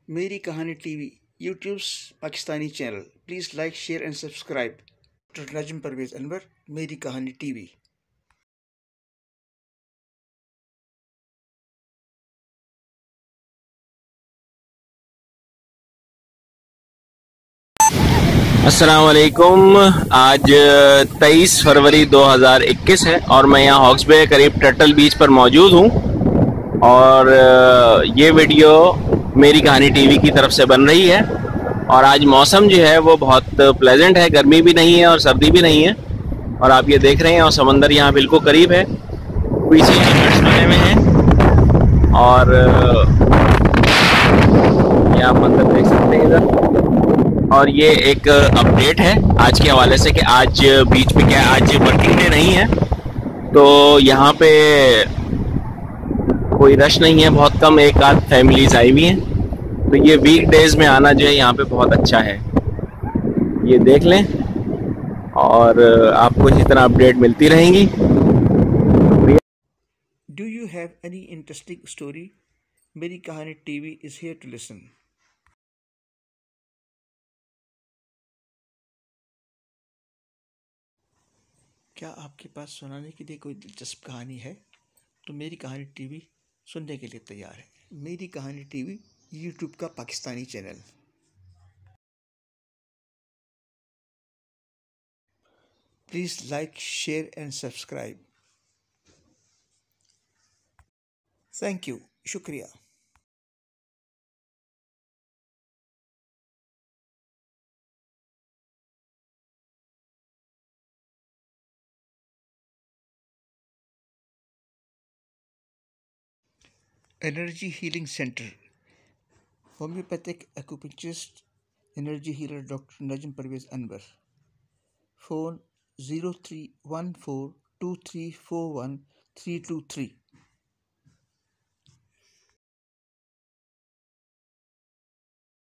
मेरी कहानी TV YouTube Pakistani channel. Please like share and subscribe. Doctor Najam Parvez Anwar, मेरी कहानी टीवी। अस्सलाम वालेकुम। आज 23 फरवरी 2021 है और मैं यहाँ हॉक्स बे करीब टर्टल बीच पर मौजूद हूँ। और ये वीडियो मेरी कहानी टीवी की तरफ से बन रही है। और आज मौसम जो है वो बहुत प्लेजेंट है, गर्मी भी नहीं है और सर्दी भी नहीं है। और आप ये देख रहे हैं और समंदर यहाँ बिल्कुल करीब है, पीछे हट्स बने हुए हैं। और ये आप मंदिर देख सकते हैं इधर। और ये एक अपडेट है आज के हवाले से कि आज बीच पे क्या, आज वर्किंग डे नहीं है तो यहाँ पे कोई रश नहीं है, बहुत कम एक आध फैमिलीज आई हुई हैं। तो ये वीक डेज में आना जो है यहाँ पे बहुत अच्छा है, ये देख लें और आपको इसी तरह अपडेट मिलती रहेंगी। Do you have any interesting story? Meri कहानी TV is here to listen. क्या आपके पास सुनाने के लिए कोई दिलचस्प कहानी है तो मेरी कहानी टीवी सुनने के लिए तैयार है। मेरी कहानी टीवी यूट्यूब का Pakistani channel. Please like share and subscribe. Thank you, शुक्रिया। Energy healing centre, homeopathic acupuncturist, energy healer doctor Najam Parvez Anwar. Phone 03142341 323।